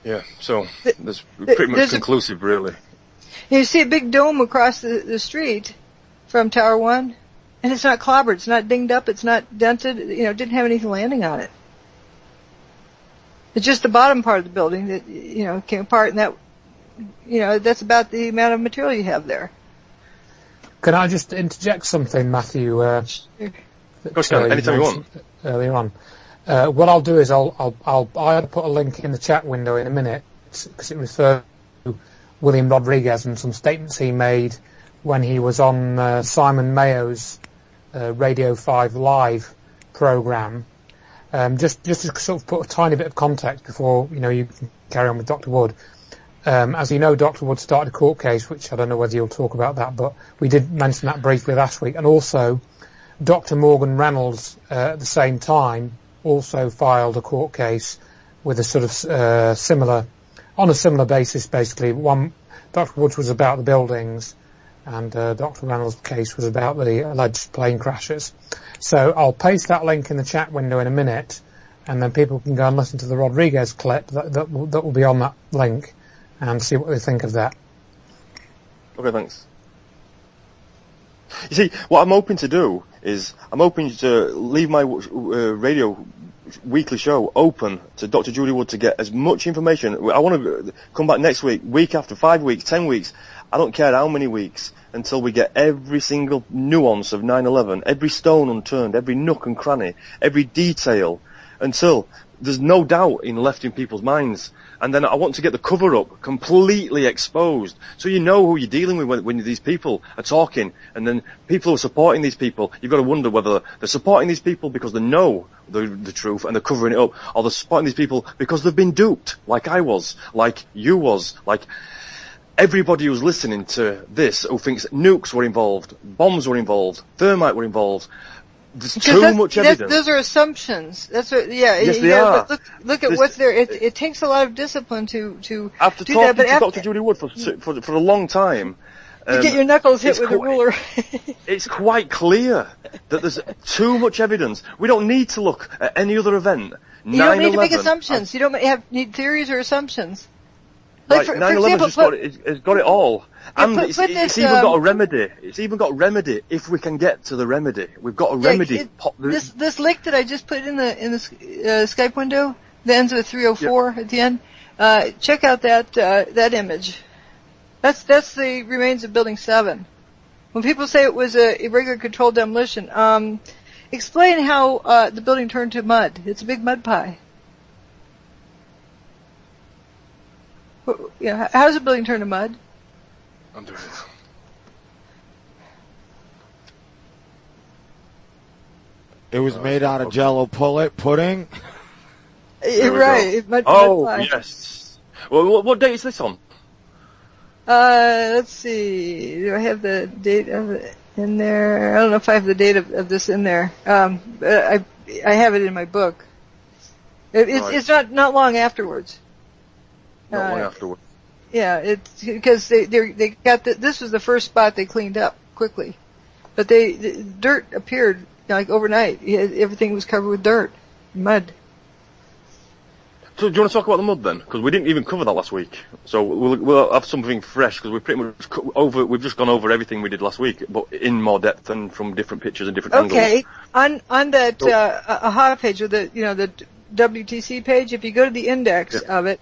Yeah, so that's pretty much conclusive, really. You see a big dome across the street from Tower 1, and it's not clobbered, it's not dinged up, it's not dented, it didn't have anything landing on it. It's just the bottom part of the building that, came apart, and that, that's about the amount of material you have there. Can I just interject something, Matthew? Sure. Anytime you want. Earlier on. What I'll do is I'll put a link in the chat window in a minute, because it refers to William Rodriguez and some statements he made when he was on Simon Mayo's Radio 5 Live program. Just to sort of put a tiny bit of context before you can carry on with Dr. Wood. As you know, Dr. Wood started a court case, which I don't know whether you'll talk about that, but we did mention that briefly last week. And also, Dr. Morgan Reynolds at the same time also filed a court case with a sort of on a similar basis, basically. One, Dr. Wood's was about the buildings, and Dr. Reynolds' case was about the alleged plane crashes. So I'll paste that link in the chat window in a minute, and then people can go and listen to the Rodriguez clip that will be on that link and see what they think of that. Okay, thanks. You see, what I'm hoping to do is I'm hoping to leave my radio weekly show open to Dr. Judy Wood to get as much information. I want to come back next week after, 5 weeks, 10 weeks. I don't care how many weeks until we get every single nuance of 9/11, every stone unturned, every nook and cranny, every detail, until there's no doubt left in people's minds. And then I want to get the cover-up completely exposed, so you know who you're dealing with when these people are talking. And then people who are supporting these people, you've got to wonder whether they're supporting these people because they know the truth and they're covering it up, or they're supporting these people because they've been duped, like I was, like you was, like everybody who's listening to this who thinks nukes were involved, bombs were involved, thermite were involved. There's too much evidence. Those are assumptions. That's what, yeah. Yes, they are. But look at what's there. It takes a lot of discipline to after do talking that. But to Dr. Judy Wood for a long time, you get your knuckles hit with a ruler. It's quite clear that there's too much evidence. We don't need to look at any other event. You don't need to make assumptions. You don't need theories or assumptions. Like 9/11 has got it all. And it's even got a remedy. It's even got remedy if we can get to the remedy. We've got a remedy. This link that I just put in the Skype window that ends with 304 at the end. Check out that image. That's the remains of Building 7. When people say it was a irregular controlled demolition, explain how the building turned to mud. It's a big mud pie. Yeah, how does a building turn to mud? I'm doing it. It was made out of Jello pudding. Right. Mud pie. Yes. Well, what date is this on? Let's see. Do I have the date of it in there? I don't know if I have the date of this in there. But I have it in my book. It's not long afterwards. Not long afterwards. Yeah, it's because they got this was the first spot they cleaned up quickly, but the dirt appeared like overnight. Everything was covered with dirt, mud. So do you want to talk about the mud then? Because we didn't even cover that last week. So we'll have something fresh because we pretty much we've just gone over everything we did last week, but in more depth and from different pictures and different angles. Okay, on that AHA page or the the WTC page, if you go to the index of it.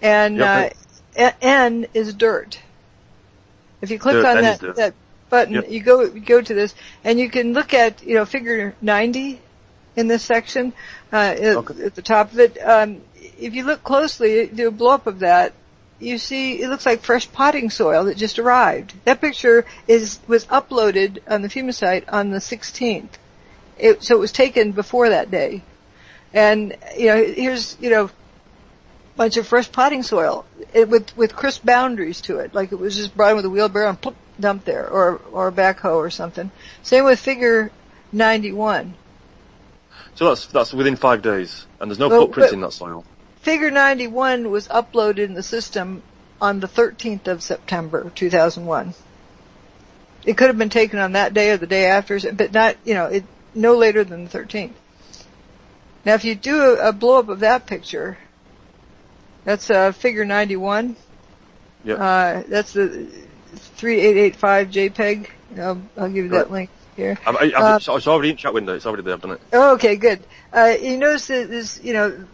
And N is dirt. If you click on that button, you go to this, and you can look at figure 90 in this section at the top of it. If you look closely, do a blow up of that, you see it looks like fresh potting soil that just arrived. That picture was uploaded on the FEMA site on the 16th. So it was taken before that day, and here's bunch of fresh potting soil with crisp boundaries to it, like it was just brought in with a wheelbarrow and plop, dumped there, or a backhoe or something. Same with figure 91. So that's within 5 days, and there's no footprints in that soil. Figure 91 was uploaded in the system on the 13th of September 2001. It could have been taken on that day or the day after, but not no later than the 13th. Now, if you do a blow up of that picture, That's figure 91. Yeah. That's the 3885 JPEG. I'll give you that link here. It's already in chat window. It's already there. I've done it. Okay, good. You notice that this, you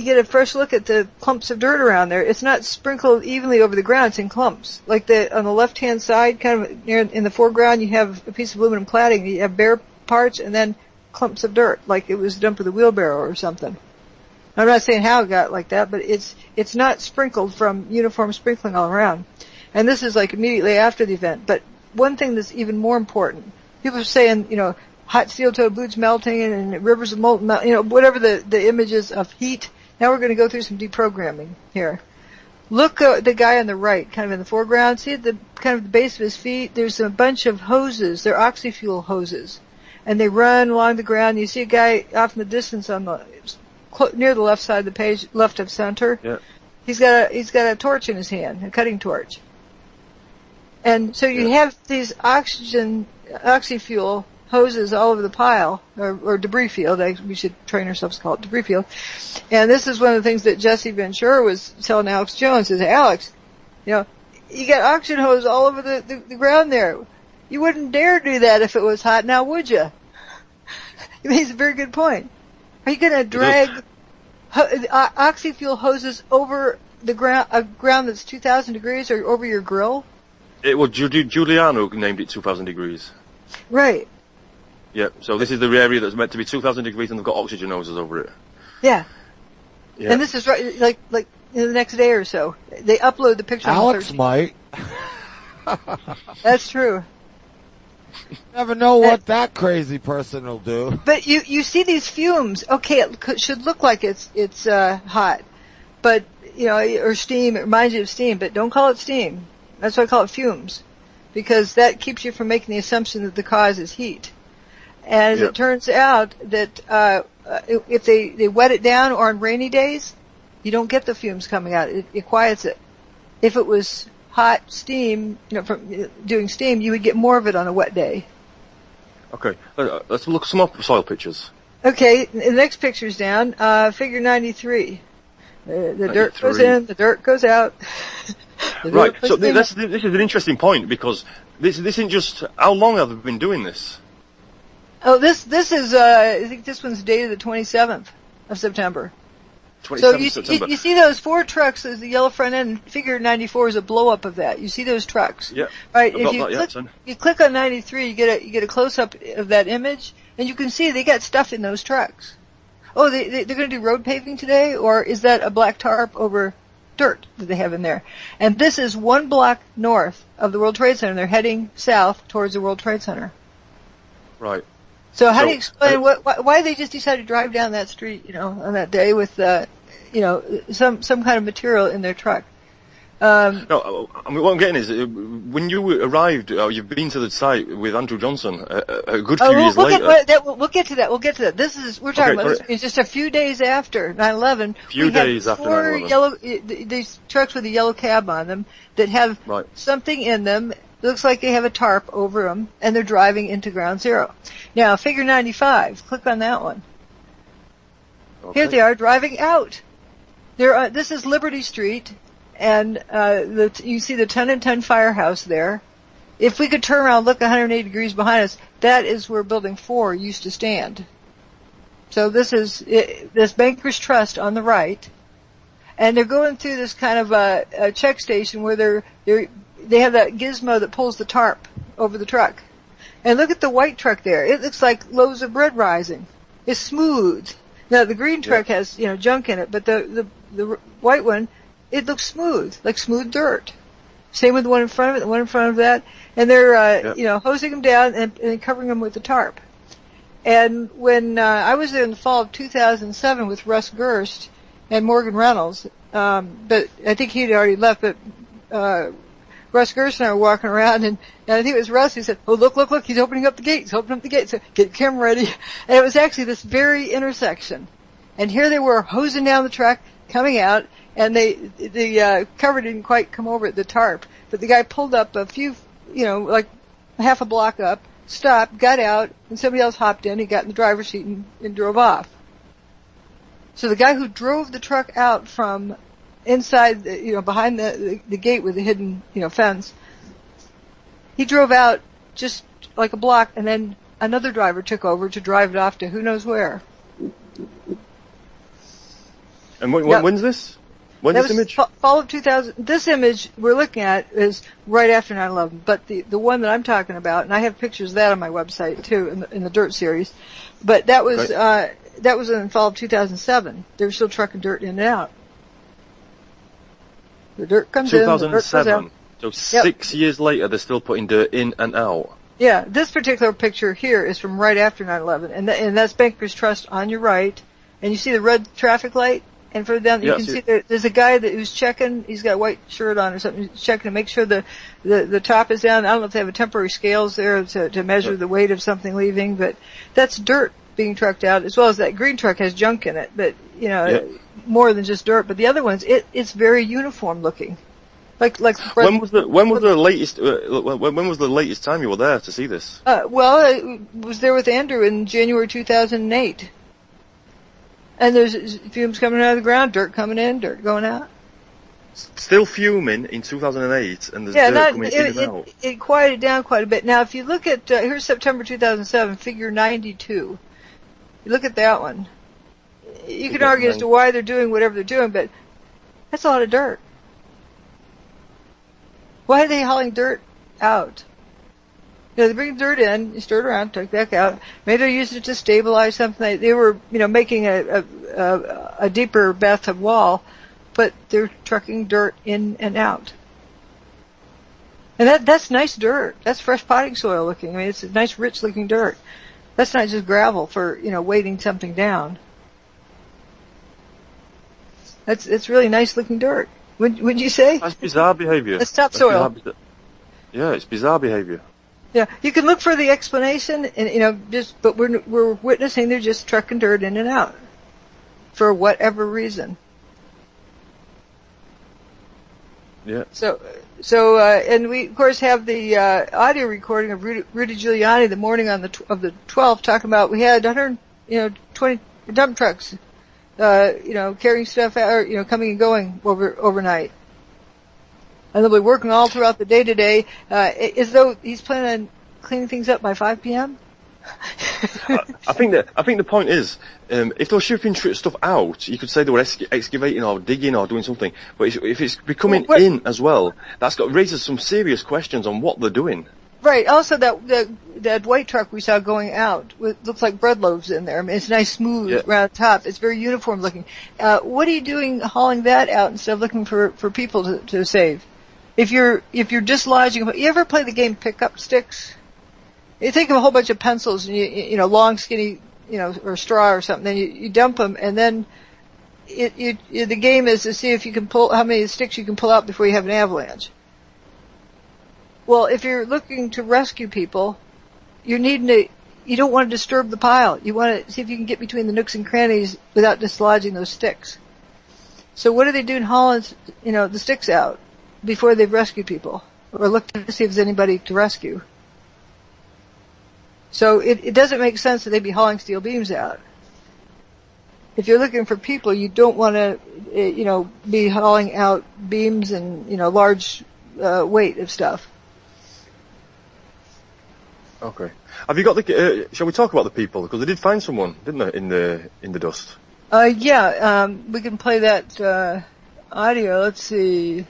get a fresh look at the clumps of dirt around there. It's not sprinkled evenly over the ground. It's in clumps. Like on the left-hand side, kind of near in the foreground, you have a piece of aluminum cladding. You have bare parts and then clumps of dirt, like it was dumped with a wheelbarrow or something. I'm not saying how it got like that, but it's not sprinkled from uniform sprinkling all around. And this is like immediately after the event. But one thing that's even more important, people are saying, hot steel-toed boots melting and rivers of molten, whatever the images of heat. Now we're going to go through some deprogramming here. Look at the guy on the right, kind of in the foreground. See at the kind of the base of his feet, there's a bunch of hoses. They're oxy-fuel hoses. And they run along the ground. You see a guy off in the distance on near the left side of the page, left of center. Yeah. He's got a torch in his hand, a cutting torch. And so you have these oxy-fuel hoses all over the pile, or debris field. We should train ourselves to call it debris field. And this is one of the things that Jesse Ventura was telling Alex Jones. Is Alex, you got oxygen hose all over the ground there. You wouldn't dare do that if it was hot, now would you? He makes a very good point. Are you going to drag oxy-fuel hoses over the ground that's 2,000 degrees or over your grill? Giuliano named it 2,000 degrees. Right. Yeah, so this is the area that's meant to be 2,000 degrees and they've got oxygen hoses over it. Yeah. And this is right, like the next day or so. They upload the picture. Alex might. That's true. Never know what that crazy person will do. But you see these fumes. Okay, it should look like it's hot, but or steam. It reminds you of steam, but don't call it steam. That's why I call it fumes, because that keeps you from making the assumption that the cause is heat. And as it turns out that if they wet it down or on rainy days, you don't get the fumes coming out. It quiets it. If it was hot steam, from doing steam, you would get more of it on a wet day. Okay, let's look at some more soil pictures. Okay, the next picture's down, figure 93. The dirt goes in, the dirt goes out. Right, so this is an interesting point, because this isn't just, how long have they been doing this? Oh, this is, I think this one's dated the 27th of September. 27th September. You see those 4 trucks as the yellow front end, figure 94 is a blow up of that. You see those trucks? Yeah. Right, if you click on 93, you get a close up of that image, and you can see they got stuff in those trucks. Oh, they're going to do road paving today, or is that a black tarp over dirt that they have in there? And this is 1 block north of the World Trade Center. They're heading south towards the World Trade Center. Right. So how do you explain why they just decided to drive down that street, on that day with, some kind of material in their truck? No, I mean, what I'm getting is, when you arrived, you've been to the site with Andrew Johnson a good few years later. We'll get to that. We're talking about this just a few days after 9/11. Few days after 9/11. These trucks with a yellow cab on them that have something in them. It looks like they have a tarp over them, and they're driving into Ground Zero. Now, figure 95. Click on that one. Okay. Here they are driving out. This is Liberty Street, and you see the 10 and 10 firehouse there. If we could turn around and look 180 degrees behind us, that is where Building 4 used to stand. So this is this Bankers Trust on the right, and they're going through this kind of a check station where they have that gizmo that pulls the tarp over the truck. And look at the white truck there. It looks like loaves of bread rising. It's smooth. Now the green truck has, junk in it, but the white one, it looks smooth, like smooth dirt. Same with the one in front of it, the one in front of that. And they're, hosing them down and covering them with the tarp. And when I was there in the fall of 2007 with Russ Gerst and Morgan Reynolds, but I think he'd already left, but Russ Gerst and I were walking around, and I think it was Russ who said, "Oh, look, he's opening up the gate, So get your camera ready." And it was actually this very intersection. And here they were hosing down the truck, coming out, and the cover didn't quite come over the tarp, but the guy pulled up a few, like half a block up, stopped, got out, and somebody else hopped in, he got in the driver's seat and drove off. So the guy who drove the truck out from inside, behind the gate with the hidden, fence. He drove out just like a block, and then another driver took over to drive it off to who knows where. And when's this? When's this image? Fall of 2000. This image we're looking at is right after 9/11, but the one that I'm talking about, and I have pictures of that on my website too, in the dirt series. But that was that was in the fall of 2007. They were still trucking dirt in and out. The dirt comes in. 2007. So 6 years later, they're still putting dirt in and out. Yeah, this particular picture here is from right after 9/11, and that's Bankers Trust on your right, and you see the red traffic light. And further down, you can see there's a guy who's checking. He's got a white shirt on or something. He's checking to make sure the top is down. I don't know if they have a temporary scales there to measure the weight of something leaving, but that's dirt being trucked out, as well as that green truck has junk in it, but more than just dirt. But the other ones, it's very uniform looking. Like when was the latest time you were there to see this? Well, I was there with Andrew in January 2008. And there's fumes coming out of the ground, dirt coming in, dirt going out. Still fuming in 2008, and there's dirt coming in and out. It quieted down quite a bit. Now, if you look at, here's September 2007, figure 92. You look at that one. You can argue as to why they're doing whatever they're doing, but that's a lot of dirt. Why are they hauling dirt out? They bring dirt in, you stir it around, take it back out. Maybe they're using it to stabilize something. They were, making a deeper bathtub wall, but they're trucking dirt in and out. And that's nice dirt. That's fresh potting soil looking. I mean, it's a nice, rich looking dirt. That's not just gravel for, weighting something down. It's really nice looking dirt. Would you say? That's bizarre behavior. That's topsoil. Yeah, it's bizarre behavior. Yeah, you can look for the explanation, and but we're witnessing they're just trucking dirt in and out for whatever reason. Yeah. So, and we of course have the audio recording of Rudy Giuliani the morning of the 12th, talking about we had 120 dump trucks, carrying stuff out, or coming and going overnight. And they'll be working all throughout the day today, as though he's planning on cleaning things up by 5 p.m. I think the point is, if they're shipping stuff out, you could say they were excavating or digging or doing something. But if it's becoming in as well, raises some serious questions on what they're doing. Right. Also, that white truck we saw going out looks like bread loaves in there. I mean, it's nice, smooth, round top. It's very uniform looking. What are you doing hauling that out instead of looking for people to save? If you're dislodging, you ever play the game Pick Up Sticks? You take a whole bunch of pencils and you long, skinny, or straw or something, then you dump them, and then the game is to see if you can pull, how many sticks you can pull out before you have an avalanche. Well, if you're looking to rescue people, you don't want to disturb the pile. You want to see if you can get between the nooks and crannies without dislodging those sticks. So what are they doing hauling, the sticks out before they've rescued people, or look to see if there's anybody to rescue? So it doesn't make sense that they'd be hauling steel beams out. If you're looking for people, you don't want to, be hauling out beams and, large weight of stuff. Okay. Have you got the? Shall we talk about the people? Because they did find someone, didn't they, in the dust? We can play that audio. Let's see.